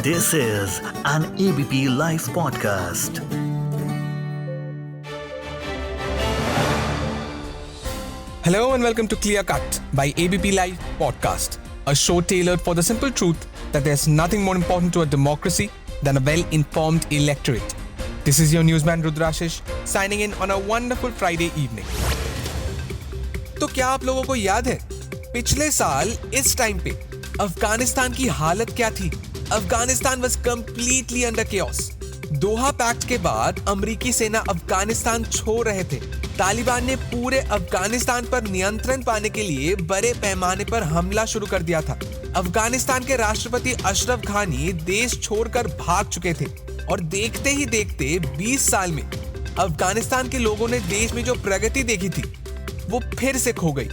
This is an ABP Life podcast. Hello and welcome to Clear Cut by ABP Live podcast, a show tailored for the simple truth that there's nothing more important to a democracy than a well-informed electorate. This is your newsman Rudrashish signing in on a wonderful Friday evening. तो क्या आप लोगों को याद है पिछले साल इस टाइम पे अफगानिस्तान की हालत क्या थी? Afghanistan was completely under chaos. Doha pact के बाद अमेरिकी सेना अफगानिस्तान छोड़ रहे थे। तालिबान ने पूरे अफगानिस्तान पर नियंत्रण पाने के लिए बड़े पैमाने पर हमला शुरू कर दिया था। अफगानिस्तान के राष्ट्रपति अशरफ घनी देश छोड़कर भाग चुके थे और देखते ही देखते 20 साल में अफगानिस्तान के लोगों ने देश में जो प्रगति देखी थी वो फिर से खो गई।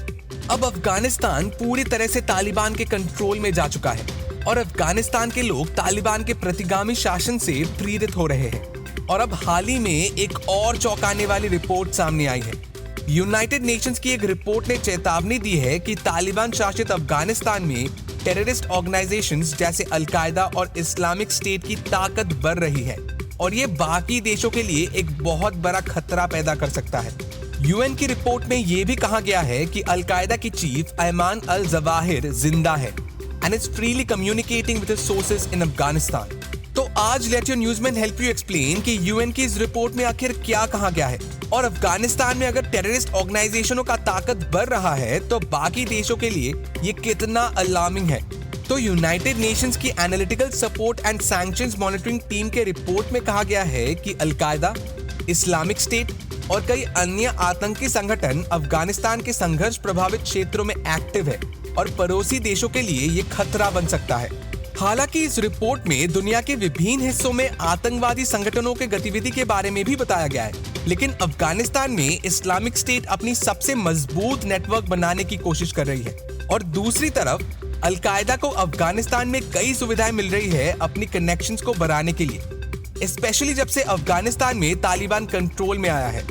अब अफगानिस्तान पूरी तरह से तालिबान के कंट्रोल में जा चुका है और अफगानिस्तान के लोग तालिबान के प्रतिगामी शासन से प्रेरित हो रहे हैं। और अब हाल ही में एक और चौंकाने वाली रिपोर्ट सामने आई है। यूनाइटेड नेशंस की एक रिपोर्ट ने चेतावनी दी है कि तालिबान शासित अफगानिस्तान में टेररिस्ट ऑर्गेनाइजेशंस जैसे अल-कायदा और इस्लामिक स्टेट की ताकत बढ़ रही है और ये बाकी देशों के लिए एक बहुत बड़ा खतरा पैदा कर सकता है। यूएन की रिपोर्ट में यह भी कहा गया है कि अल-कायदा की चीफ अयमान अल-जवाहिर जिंदा है and is freely communicating with his sources in Afghanistan. तो आज let your newsman help you explain कि यूएन की इस रिपोर्ट में आखिर क्या कहा गया है और अफगानिस्तान में अगर टेररिस्ट ऑर्गेनाइजेशनों का ताकत बढ़ रहा है तो बाकी देशों के लिए ये कितना अलार्मिंग है। तो यूनाइटेड नेशंस की analytical support and sanctions monitoring team के रिपोर्ट में कहा गया है कि अल-कायदा, इस्लामिक स्टेट और कई अन्य आतंकी संगठन अफगानिस्तान के संघर्ष प्रभावित क्षेत्रों में एक्टिव है और पड़ोसी देशों के लिए ये खतरा बन सकता है। हालांकि इस रिपोर्ट में दुनिया के विभिन्न हिस्सों में आतंकवादी संगठनों के गतिविधि के बारे में भी बताया गया है, लेकिन अफगानिस्तान में इस्लामिक स्टेट अपनी सबसे मजबूत नेटवर्क बनाने की कोशिश कर रही है और दूसरी तरफ अल-कायदा को अफगानिस्तान में कई सुविधाएं मिल रही है अपनी कनेक्शंस को बढ़ाने के लिए, स्पेशली जब से अफगानिस्तान में तालिबान कंट्रोल में आया है।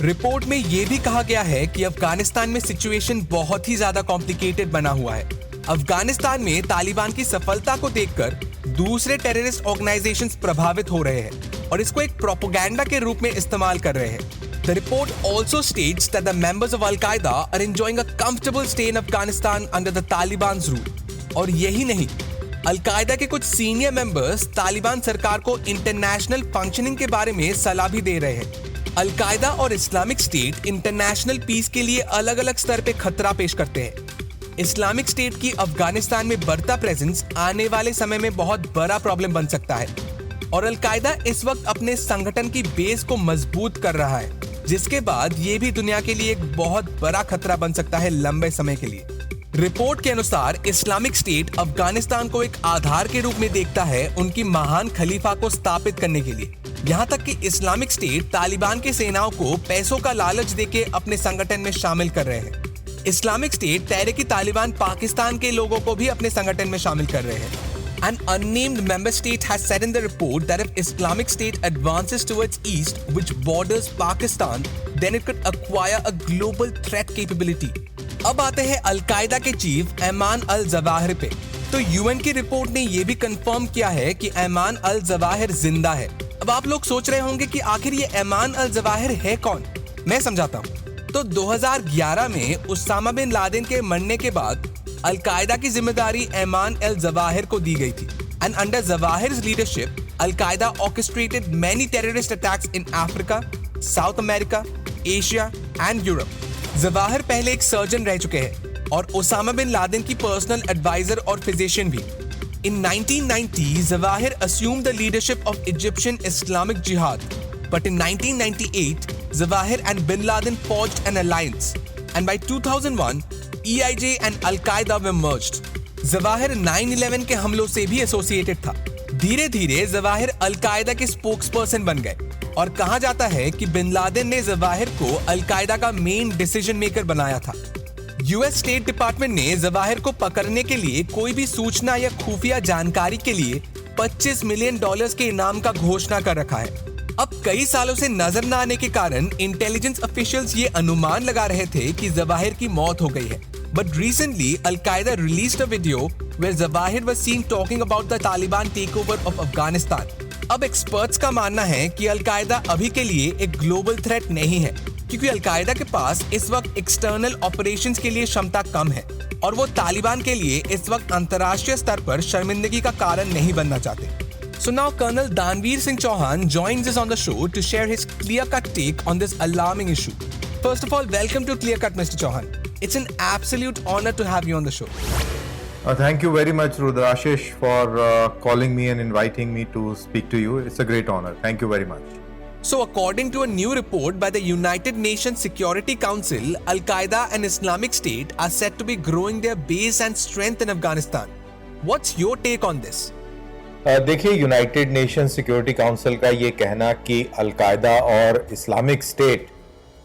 रिपोर्ट में यह भी कहा गया है कि अफगानिस्तान में सिचुएशन बहुत ही ज्यादा कॉम्प्लिकेटेड बना हुआ है। अफगानिस्तान में तालिबान की सफलता को देखकर दूसरे टेररिस्ट ऑर्गेनाइजेशंस प्रभावित हो रहे हैं और इसको एक प्रोपेगेंडा के रूप में इस्तेमाल कर रहे हैं। The report also states that the members of al-Qaeda are enjoying a comfortable stay in Afghanistan under the Taliban's rule. और यही नहीं, अल-कायदा के कुछ सीनियर मेंबर्स तालिबान सरकार को इंटरनेशनल फंक्शनिंग के बारे में सलाह भी दे रहे हैं। अल-कायदा और इस्लामिक स्टेट इंटरनेशनल पीस के लिए अलग अलग स्तर पे खतरा पेश करते हैं। इस्लामिक स्टेट की अफगानिस्तान में बढ़ता प्रेजेंस आने वाले समय में बहुत बड़ा प्रॉब्लम बन सकता है और अल-कायदा इस वक्त अपने संगठन की बेस को मजबूत कर रहा है, जिसके बाद ये भी दुनिया के लिए एक बहुत बड़ा खतरा बन सकता है लंबे समय के लिए। रिपोर्ट के अनुसार इस्लामिक स्टेट अफगानिस्तान को एक आधार के रूप में देखता है उनकी महान खलीफा को स्थापित करने के लिए। यहाँ तक कि इस्लामिक स्टेट तालिबान की सेनाओं को पैसों का लालच देके अपने संगठन में शामिल कर रहे हैं। इस्लामिक स्टेट तहरीक तालिबान पाकिस्तान के लोगों को भी अपने संगठन में शामिल कर रहे हैं। An unnamed member state has said in the report that if Islamic State advances towards east, which borders Pakistan, then it could acquire a global threat capability. अब आते हैं अल-कायदा के चीफ अयमान अल-जवाहिर पे। तो यूएन की report ने यह भी कंफर्म किया है कि अयमान अल-जवाहिर जिंदा है। अब आप लोग सोच रहे होंगे कि आखिर ये अयमान अल-जवाहिर है कौन? मैं समझाता हूँ। तो 2011 में उसामा बिन लादेन के मरने के बाद अल-कायदा की जिम्मेदारी अयमान अल-जवाहिर को दी गई थी and under Zawahiri's leadership al-Qaeda orchestrated many terrorist attacks in Africa, South America, Asia and Europe. Zawahiri पहले एक सर्जन रह चुके हैं और उसामा बिन लादेन की पर्सनल एडवाइजर और फिजिशियन भी। In 1990, Zawahir assumed the leadership of Egyptian Islamic Jihad, but in 1998, Zawahir and Bin Laden forged an alliance, and by 2001, EIJ and Al-Qaeda were merged. Zawahir 9/11 के हमलों से भी associated था। धीरे धीरे जवाहिर अल-कायदा के स्पोक्सपर्सन बन गए और कहा जाता है कि बिन लादेन ने जवाहिर को अल-कायदा का मेन डिसीजन मेकर बनाया था। यूएस स्टेट डिपार्टमेंट ने जवाहिर को पकड़ने के लिए कोई भी सूचना या खुफिया जानकारी के लिए $25 मिलियन के इनाम का घोषणा कर रखा है। अब कई सालों से नजर न आने के कारण इंटेलिजेंस ऑफिशियल्स ये अनुमान लगा रहे थे कि जवाहिर की मौत हो गई है But recently, Al-Qaeda released a video where Zawahir was seen talking about the Taliban takeover of Afghanistan. अब एक्सपर्ट्स का मानना है कि अल-कायदा अभी के लिए एक ग्लोबल थ्रेट नहीं है, क्योंकि अल-कायदा के पास इस वक्त एक्सटर्नल ऑपरेशंस के लिए क्षमता कम है और वो तालिबान के लिए इस वक्त अंतर्राष्ट्रीय स्तर पर शर्मिंदगी का कारण नहीं बनना चाहते. So now Colonel Danveer Singh Chauhan joins us on the show to share his clear-cut take on this alarming issue. First of all, welcome to Clear Cut, Mr. Chauhan. It's an absolute honor to have you on the show. Thank you very much, Rudrashish, for calling me and inviting me to speak to you. It's a great honor. Thank you very much. So according to a new report by the United Nations Security Council, Al-Qaeda and Islamic State are said to be growing their base and strength in Afghanistan. What's your take on this? देखिए, United nation security council का ये कहना कि al Qaeda और Islamic state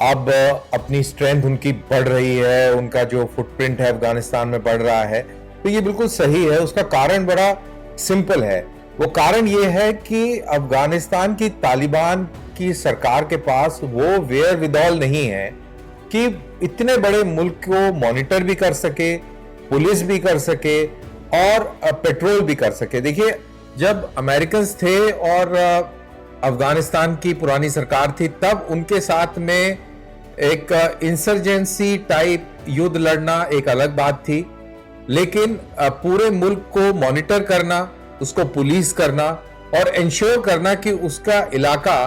अब अपनी strength उनकी बढ़ रही है, उनका जो फुटप्रिंट है अफगानिस्तान में बढ़ रहा है, तो ये बिल्कुल सही है. उसका कारण बड़ा सिंपल है. वो कारण ये है कि अफगानिस्तान की तालिबान की सरकार के पास वो वेयर विदॉल नहीं है कि इतने बड़े मुल्क को मॉनिटर भी कर सके, पुलिस भी कर सके और पेट्रोल भी कर सके. देखिए, जब अमेरिकन्स थे और अफगानिस्तान की पुरानी सरकार थी, तब उनके साथ में एक इंसर्जेंसी टाइप युद्ध लड़ना एक अलग बात थी, लेकिन पूरे मुल्क को मॉनिटर करना, उसको पुलिस करना और इंश्योर करना कि उसका इलाका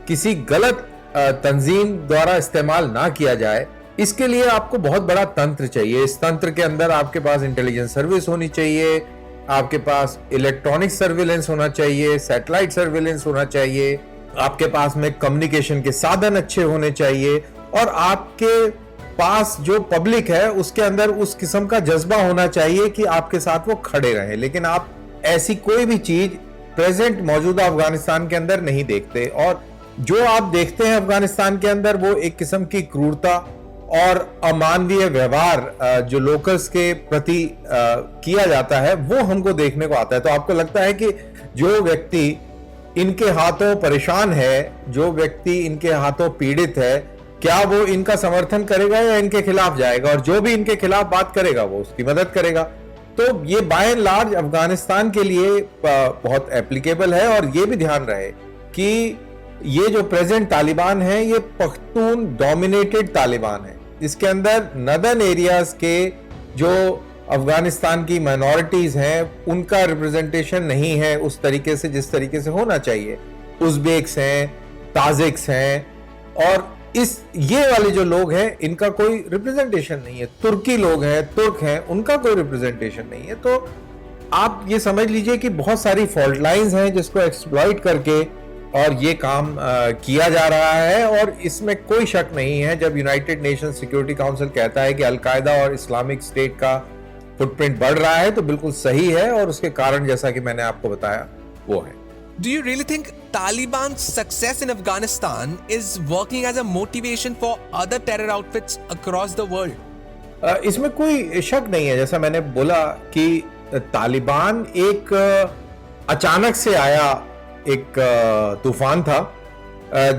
किसी गलत तंजीम द्वारा इस्तेमाल ना किया जाए, इसके लिए आपको बहुत बड़ा तंत्र चाहिए. इस तंत्र के अंदर आपके पास इंटेलिजेंस सर्विस होनी चाहिए, आपके पास इलेक्ट्रॉनिक सर्विलेंस होना चाहिए, सैटेलाइट सर्विलेंस होना चाहिए, आपके पास में कम्युनिकेशन के साधन अच्छे होने चाहिए और आपके पास जो पब्लिक है उसके अंदर उस किस्म का जज्बा होना चाहिए कि आपके साथ वो खड़े रहे. लेकिन आप ऐसी कोई भी चीज प्रेजेंट मौजूदा अफगानिस्तान के अंदर नहीं देखते, और जो आप देखते हैं अफगानिस्तान के अंदर वो एक किस्म की क्रूरता और अमानवीय व्यवहार जो लोकल्स के प्रति किया जाता है, वो हमको देखने को आता है. तो आपको लगता है कि जो व्यक्ति इनके हाथों परेशान है, जो व्यक्ति इनके हाथों पीड़ित है, क्या वो इनका समर्थन करेगा या इनके खिलाफ जाएगा, और जो भी इनके खिलाफ बात करेगा वो उसकी मदद करेगा. तो ये बाय एंड लार्ज अफगानिस्तान के लिए बहुत एप्लीकेबल है. और ये भी ध्यान रहे कि ये जो प्रेजेंट तालिबान है ये पख्तून डोमिनेटेड तालिबान है. इसके अंदर नदर्न एरियाज के जो अफगानिस्तान की माइनॉरिटीज हैं उनका रिप्रेजेंटेशन नहीं है उस तरीके से जिस तरीके से होना चाहिए. उज़्बेक्स हैं, ताजिक्स हैं, और ये वाले जो लोग हैं इनका कोई रिप्रेजेंटेशन नहीं है. तुर्की लोग हैं, तुर्क हैं, उनका कोई रिप्रेजेंटेशन नहीं है. तो आप ये समझ लीजिए कि बहुत सारी फॉल्ट लाइंस हैं जिसको एक्सप्लॉइट करके और ये काम किया जा रहा है. और इसमें कोई शक नहीं है, जब यूनाइटेड नेशन सिक्योरिटी काउंसिल कहता है कि अलकायदा और इस्लामिक स्टेट का फुटप्रिंट बढ़ रहा है, तो बिल्कुल सही है. और उसके कारण जैसा कि मैंने आपको बताया वो है. Do you really think Taliban's success in Afghanistan is working as a motivation for other terror outfits across the world? इसमें कोई शक नहीं है. जैसा मैंने बोला कि तालिबान एक अचानक से आया एक तूफान था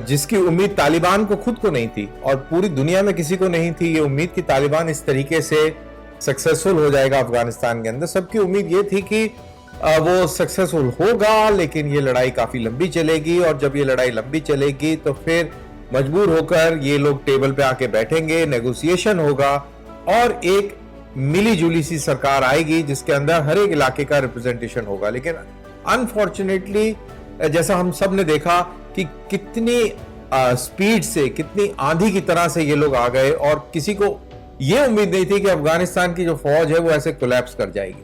जिसकी उम्मीद तालिबान को खुद को नहीं थी और पूरी दुनिया में किसी को नहीं थी ये उम्मीद कि तालिबान इस तरीके से सक्सेसफुल हो जाएगा अफगानिस्तान के अंदर. सबकी उम्मीद ये थी कि वो सक्सेसफुल होगा, लेकिन ये लड़ाई काफी लंबी चलेगी, और जब ये लड़ाई लंबी चलेगी तो फिर मजबूर होकर ये लोग टेबल पे आके बैठेंगे, नेगोशिएशन होगा और एक मिली जुली सी सरकार आएगी जिसके अंदर हर एक इलाके का रिप्रेजेंटेशन होगा. लेकिन अनफॉर्चुनेटली जैसा हम सब ने देखा कि कितनी स्पीड से, कितनी आंधी की तरह से ये लोग आ गए, और किसी को ये उम्मीद नहीं थी कि अफगानिस्तान की जो फौज है वो ऐसे कोलैप्स कर जाएगी.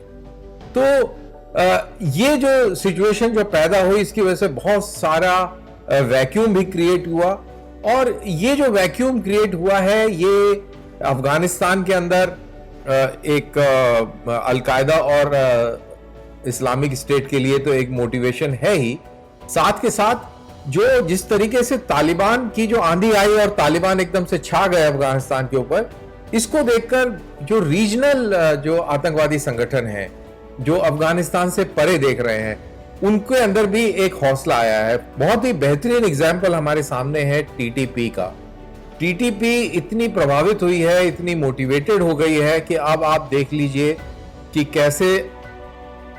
तो ये जो सिचुएशन जो पैदा हुई इसकी वजह से बहुत सारा वैक्यूम भी क्रिएट हुआ, और ये जो वैक्यूम क्रिएट हुआ है ये अफगानिस्तान के अंदर एक अलकायदा और इस्लामिक स्टेट के लिए तो एक मोटिवेशन है ही. साथ के साथ जो जिस तरीके से तालिबान की जो आंधी आई और तालिबान एकदम से छा गए अफगानिस्तान के ऊपर, इसको देखकर जो रीजनल जो आतंकवादी संगठन हैं जो अफगानिस्तान से परे देख रहे हैं उनके अंदर भी एक हौसला आया है. बहुत ही बेहतरीन एग्जाम्पल हमारे सामने है टीटीपी का. टीटीपी इतनी प्रभावित हुई है, इतनी मोटिवेटेड हो गई है कि अब आप देख लीजिए कि कैसे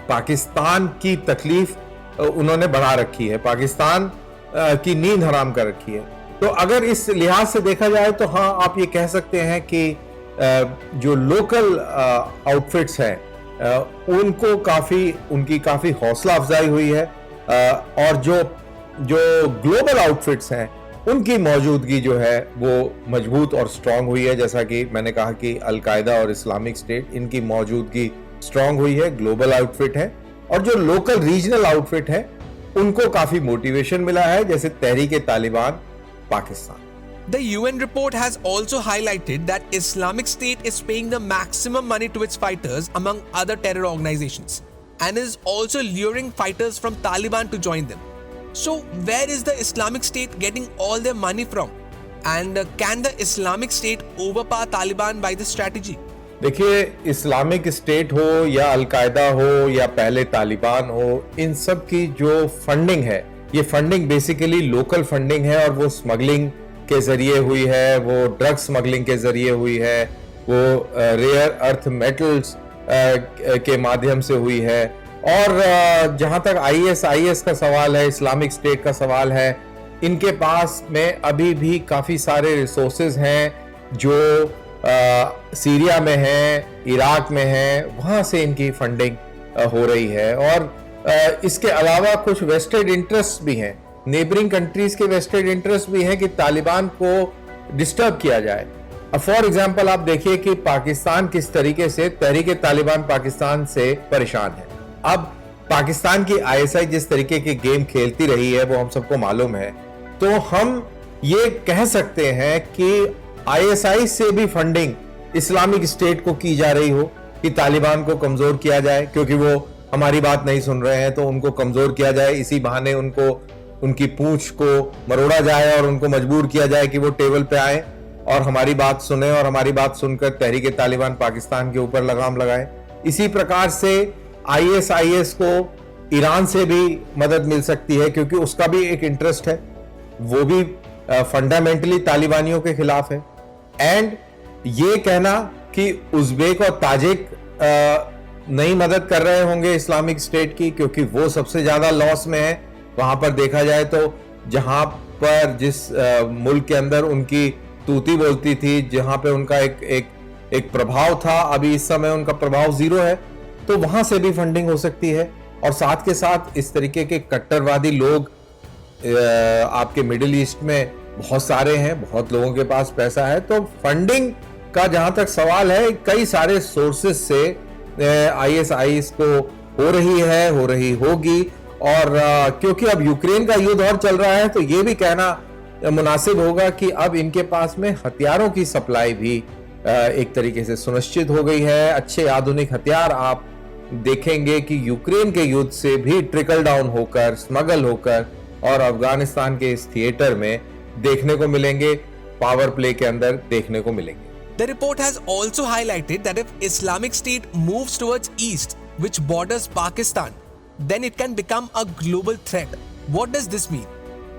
पाकिस्तान की तकलीफ उन्होंने बढ़ा रखी है, पाकिस्तान की नींद हराम कर रखी है। तो अगर इस लिहाज से देखा जाए तो हाँ, आप ये कह सकते हैं कि जो लोकल आउटफिट्स हैं उनकी काफी हौसला अफजाई हुई है, और जो ग्लोबल आउटफिट्स हैं उनकी मौजूदगी जो है वो मजबूत और स्ट्रांग हुई है। जैसा कि मैंने कहा कि अलकायदा और इस्लामिक स्टेट, इनकी मौजूदगी स्ट्रांग हुई है, ग्लोबल आउटफिट है। और जो लोकल रीजनल आउटफिट है उनको काफी मोटिवेशन मिला है, जैसे Tehrik Taliban Pakistan. The UN report has also highlighted that Islamic State is paying the maximum money to its fighters among other terror organizations and is also luring fighters from Taliban to join them. So, where is the Islamic State getting all their money from? And can the Islamic State overpower Taliban by this strategy? देखिए, Islamic state हो या al Qaeda हो या पहले तालिबान हो, इन सब की जो फंडिंग है, ये फंडिंग बेसिकली लोकल फंडिंग है और वो स्मगलिंग के जरिए हुई है, वो ड्रग स्मगलिंग के जरिए हुई है, वो रेयर अर्थ मेटल्स के माध्यम से हुई है। और जहां तक आईएस का सवाल है, इस्लामिक स्टेट का सवाल है, इनके पास में अभी भी काफी सारे रिसोर्सेज हैं जो सीरिया में है, इराक में है, वहां से इनकी फंडिंग हो रही है। और इसके अलावा कुछ वेस्टेड इंटरेस्ट भी हैं, नेबरिंग कंट्रीज के वेस्टेड इंटरेस्ट भी हैं कि तालिबान को डिस्टर्ब किया जाए। अब फॉर एग्जांपल आप देखिए कि पाकिस्तान किस तरीके से तहरीक तालिबान पाकिस्तान से परेशान है। अब पाकिस्तान की आईएसआई जिस तरीके की गेम खेलती रही है वो हम सबको मालूम है, तो हम ये कह सकते हैं कि आईएसआई से भी फंडिंग इस्लामिक स्टेट को की जा रही हो कि तालिबान को कमजोर किया जाए, क्योंकि वो हमारी बात नहीं सुन रहे हैं तो उनको कमजोर किया जाए, इसी बहाने उनको उनकी पूंछ को मरोड़ा जाए और उनको मजबूर किया जाए कि वो टेबल पे आए और हमारी बात सुने और हमारी बात सुनकर तहरीक तालिबान पाकिस्तान के ऊपर लगाम लगाए। इसी प्रकार से आईएस को ईरान से भी मदद मिल सकती है, क्योंकि उसका भी एक इंटरेस्ट है, वो भी फंडामेंटली तालिबानियों के खिलाफ है। एंड ये कहना कि उज़्बेक और ताजिक नहीं मदद कर रहे होंगे इस्लामिक स्टेट की, क्योंकि वो सबसे ज्यादा लॉस में है। वहां पर देखा जाए तो जहां पर जिस मुल्क के अंदर उनकी तूती बोलती थी, जहां पे उनका एक प्रभाव था, अभी इस समय उनका प्रभाव जीरो है, तो वहां से भी फंडिंग हो सकती है। और साथ के साथ इस तरीके के कट्टरवादी लोग आपके मिडिल ईस्ट में बहुत सारे हैं, बहुत लोगों के पास पैसा है, तो फंडिंग का जहां तक सवाल है, कई सारे सोर्सेस से आईएस को हो रही होगी। और क्योंकि अब यूक्रेन का युद्ध और चल रहा है, तो ये भी कहना मुनासिब होगा कि अब इनके पास में हथियारों की सप्लाई भी एक तरीके से सुनिश्चित हो गई है। अच्छे आधुनिक हथियार आप देखेंगे कि यूक्रेन के युद्ध से भी ट्रिकल डाउन होकर, स्मगल होकर और अफगानिस्तान के इस थिएटर में देखने को मिलेंगे, पावर प्ले के अंदर देखने को मिलेंगे। The report has also highlighted that if Islamic State moves towards east, which borders Pakistan, then it can become a global threat. What does this mean?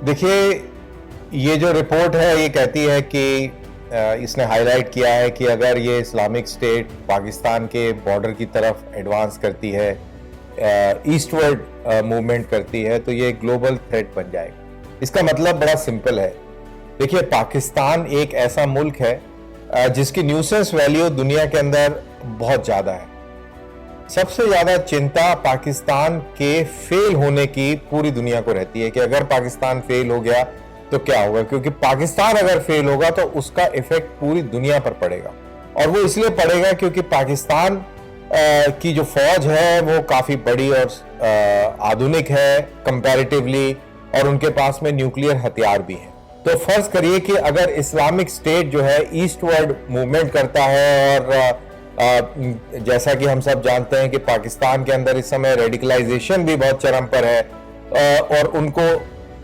देखिए, ये जो रिपोर्ट है ये कहती है कि इसने हाईलाइट किया है कि अगर ये इस्लामिक स्टेट पाकिस्तान के बॉर्डर की तरफ एडवांस करती है, ईस्टवर्ड मूवमेंट करती है, तो ये ग्लोबल थ्रेट बन जाएगा। इसका मतलब बड़ा सिंपल है। देखिए, पाकिस्तान एक ऐसा मुल्क है जिसकी न्यूसेंस वैल्यू दुनिया के अंदर बहुत ज्यादा है। सबसे ज्यादा चिंता पाकिस्तान के फेल होने की पूरी दुनिया को रहती है कि अगर पाकिस्तान फेल हो गया तो क्या होगा, क्योंकि पाकिस्तान अगर फेल होगा तो उसका इफेक्ट पूरी दुनिया पर पड़ेगा। और वो इसलिए पड़ेगा क्योंकि पाकिस्तान की जो फौज है वो काफी बड़ी और आधुनिक है कंपैरेटिवली, और उनके पास में न्यूक्लियर हथियार भी है। तो फर्ज करिए कि अगर इस्लामिक स्टेट जो है ईस्टवर्ड मूवमेंट करता है, और जैसा कि हम सब जानते हैं कि पाकिस्तान के अंदर इस समय रेडिकलाइजेशन भी बहुत चरम पर है, और उनको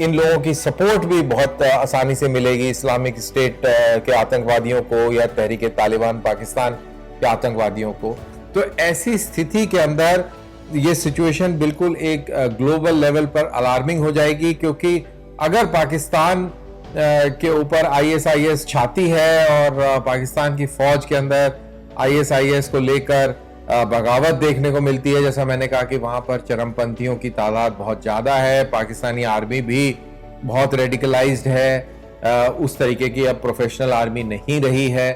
इन लोगों की सपोर्ट भी बहुत आसानी से मिलेगी, इस्लामिक स्टेट के आतंकवादियों को या तहरीक तालिबान पाकिस्तान के आतंकवादियों को। तो ऐसी स्थिति के अंदर ये सिचुएशन बिल्कुल एक ग्लोबल लेवल पर अलार्मिंग हो जाएगी, क्योंकि अगर पाकिस्तान के ऊपर ISIS छाती है और पाकिस्तान की फौज के अंदर ISIS को लेकर बगावत देखने को मिलती है। जैसा मैंने कहा कि वहां पर चरमपंथियों की तादाद बहुत ज़्यादा है, पाकिस्तानी आर्मी भी बहुत रेडिकलाइज्ड है, उस तरीके की अब प्रोफेशनल आर्मी नहीं रही है,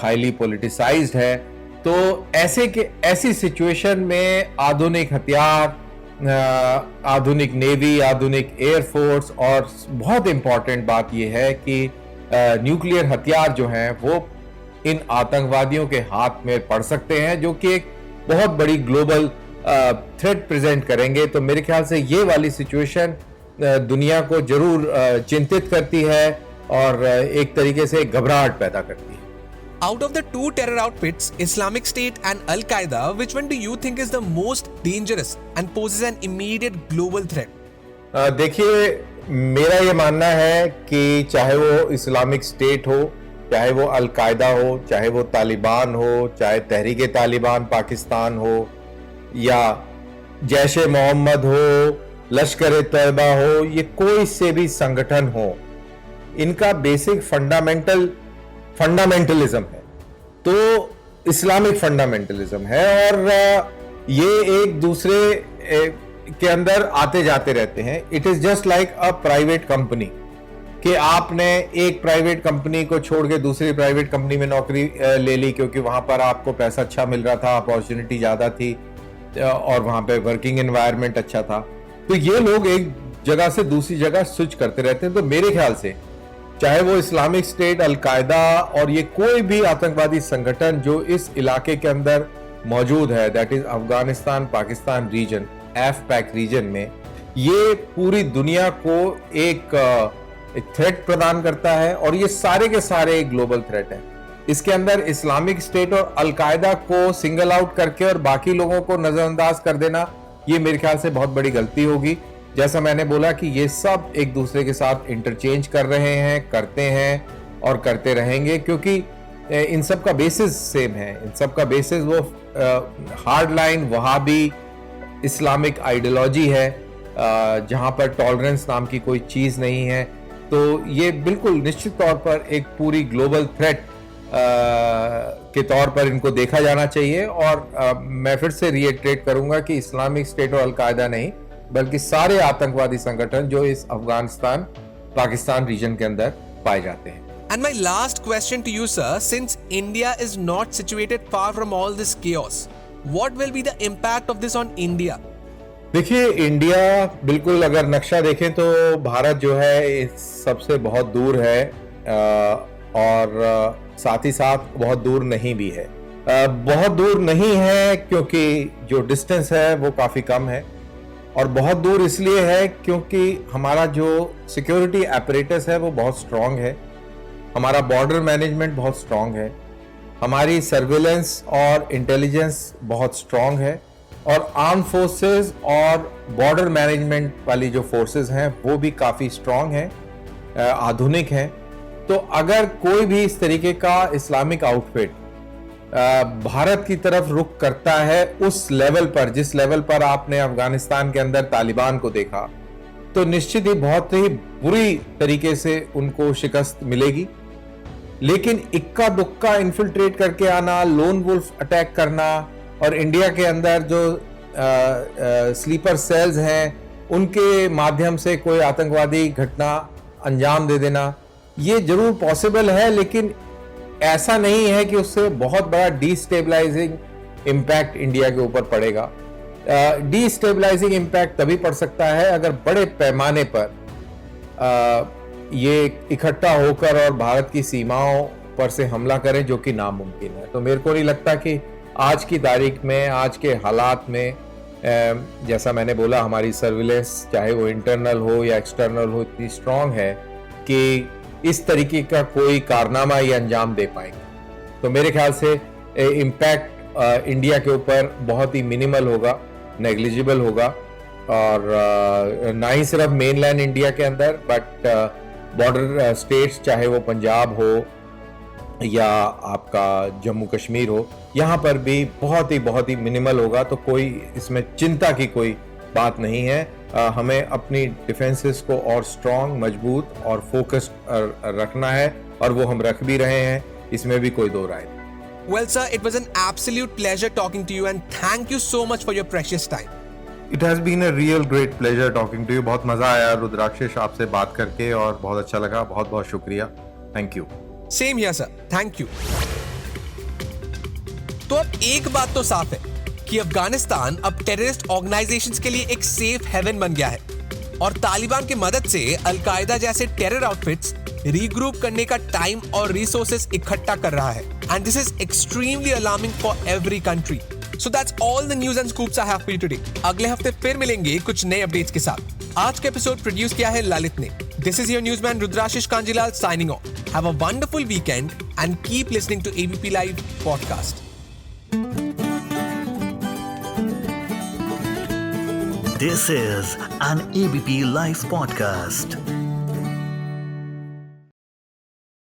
हाईली पॉलिटिसाइज्ड है। तो ऐसी सिचुएशन में आधुनिक हथियार, आधुनिक नेवी, आधुनिक एयरफोर्स और बहुत इंपॉर्टेंट बात यह है कि न्यूक्लियर हथियार जो हैं वो इन आतंकवादियों के हाथ में पड़ सकते हैं, जो कि एक बहुत बड़ी ग्लोबल थ्रेट प्रेजेंट करेंगे। तो मेरे ख्याल से ये वाली सिचुएशन दुनिया को जरूर चिंतित करती है और एक तरीके से घबराहट पैदा करती है। Out of the two terror outfits, Islamic State and Al-Qaeda, which one do you think is the most dangerous and poses an immediate global threat? देखिए, मेरा ये मानना है कि चाहे वो इस्लामिक स्टेट हो, चाहे वो अल-कायदा हो, चाहे वो तालिबान हो, चाहे तहरीक तालिबान पाकिस्तान हो या जैश ए मोहम्मद हो, लश्कर ए तैयबा हो, ये कोई से भी संगठन हो, इनका बेसिक फंडामेंटलिज्म है, तो इस्लामिक फंडामेंटलिज्म है और ये एक दूसरे के अंदर आते जाते रहते हैं। It is just like a private company कि आपने एक प्राइवेट कंपनी को छोड़ के दूसरी प्राइवेट कंपनी में नौकरी ले ली क्योंकि वहां पर आपको पैसा अच्छा मिल रहा था, अपॉर्चुनिटी ज्यादा थी और वहां पे वर्किंग एनवायरनमेंट अच्छा था। तो ये लोग एक जगह से दूसरी जगह स्विच करते रहते हैं। तो मेरे ख्याल से चाहे वो इस्लामिक स्टेट, अल-कायदा और ये कोई भी आतंकवादी संगठन जो इस इलाके के अंदर मौजूद है, that is Afghanistan Pakistan region, AFPAC region में, ये पूरी दुनिया को एक थ्रेट प्रदान करता है और ये सारे के सारे एक ग्लोबल थ्रेट है। इसके अंदर इस्लामिक स्टेट और अल-कायदा को सिंगल आउट करके और बाकी लोगों को नजरअंदाज कर देना, ये मेरे ख्याल से बहुत बड़ी गलती होगी। जैसा मैंने बोला कि ये सब एक दूसरे के साथ इंटरचेंज कर रहे हैं, करते हैं और करते रहेंगे, क्योंकि इन सब का बेसिस सेम है। इन सब का बेसिस वो hard line Wahhabi Islamic ideology है, जहां पर टॉलरेंस नाम की कोई चीज नहीं है। तो ये बिल्कुल निश्चित तौर पर एक पूरी ग्लोबल थ्रेट के तौर पर इनको देखा जाना चाहिए। और मैं फिर से रिएट्रेट करूंगा कि इस्लामिक स्टेट और अल-कायदा नहीं, बल्कि सारे आतंकवादी संगठन जो इस अफगानिस्तान पाकिस्तान रीजन के अंदर पाए जाते हैं। And my last question to you, sir, since India is not situated far from all this chaos, what will be the impact of this on India? देखिए, इंडिया बिल्कुल अगर नक्शा देखें तो भारत जो है इस सबसे बहुत दूर है और साथ ही साथ बहुत दूर नहीं भी है। बहुत दूर नहीं है क्योंकि जो डिस्टेंस है वो काफ़ी कम है, और बहुत दूर इसलिए है क्योंकि हमारा जो सिक्योरिटी एपरेटस है वो बहुत स्ट्रांग है, हमारा बॉर्डर मैनेजमेंट बहुत स्ट्रांग है, हमारी सर्विलेंस और इंटेलिजेंस बहुत स्ट्रांग है, और आर्म फोर्सेस और बॉर्डर मैनेजमेंट वाली जो फोर्सेस हैं वो भी काफ़ी स्ट्रांग हैं, आधुनिक हैं। तो अगर कोई भी इस तरीके का इस्लामिक आउटफिट भारत की तरफ रुख करता है उस लेवल पर, जिस लेवल पर आपने अफगानिस्तान के अंदर तालिबान को देखा, तो निश्चित ही बहुत ही बुरी तरीके से उनको शिकस्त मिलेगी। लेकिन इक्का दुक्का इन्फिल्ट्रेट करके आना, लोन वुल्फ अटैक करना और इंडिया के अंदर जो स्लीपर सेल्स हैं उनके माध्यम से कोई आतंकवादी घटना अंजाम दे देना, ये जरूर पॉसिबल है, लेकिन ऐसा नहीं है कि उससे बहुत बड़ा डिस्टेबलाइजिंग इम्पैक्ट इंडिया के ऊपर पड़ेगा। डिस्टेबलाइजिंग इम्पैक्ट तभी पड़ सकता है अगर बड़े पैमाने पर ये इकट्ठा होकर और भारत की सीमाओं पर से हमला करें, जो कि नामुमकिन है। तो मेरे को नहीं लगता कि आज की तारीख में, आज के हालात में, जैसा मैंने बोला, हमारी सर्विलेंस चाहे वो इंटरनल हो या एक्सटर्नल हो इतनी स्ट्रांग है कि इस तरीके का कोई कारनामा ये अंजाम दे पाएंगे। तो मेरे ख्याल से इम्पैक्ट इंडिया के ऊपर बहुत ही मिनिमल होगा, नेग्लिजिबल होगा, और ना ही सिर्फ मेनलैंड इंडिया के अंदर बट बॉर्डर स्टेट्स, चाहे वो पंजाब हो या आपका जम्मू कश्मीर हो, यहाँ पर भी बहुत ही मिनिमल होगा। तो कोई इसमें चिंता की कोई बात नहीं है। हमें अपनी डिफेंसेस को और स्ट्रांग, मजबूत और फोकस्ड रखना है, और वो हम रख भी रहे हैं, इसमें भी कोई दो राय नहीं। Well, sir, it was an absolute pleasure talking to you and thank you so much for your precious time. It has been a real great pleasure talking to you. बहुत मजा आया रुद्राक्षिश आपसे बात करके, और बहुत अच्छा लगा। बहुत बहुत शुक्रिया। Thank you. Same here, sir. Thank you. तो अब एक बात तो साफ है कि अफगानिस्तान अब टेररिस्ट ऑर्गेनाइजेशंस के लिए एक सेफ हेवन बन गया है, और तालिबान की मदद से अलकायदा जैसे टेरर आउटफिट्स रीग्रुप करने का टाइम और रिसोर्सेज इकट्ठा कर रहा है, and this is extremely alarming for every country. So that's all the news and scoops I have for you today. अगले हफ्ते फिर मिलेंगे कुछ नए अपडेट्स के साथ। आज का एपिसोड प्रोड्यूस किया है ललित ने। This is your newsman Rudrashish Kanjilal signing off. Have a wonderful weekend and keep listening to ABP live podcast. This is an ABP Live podcast.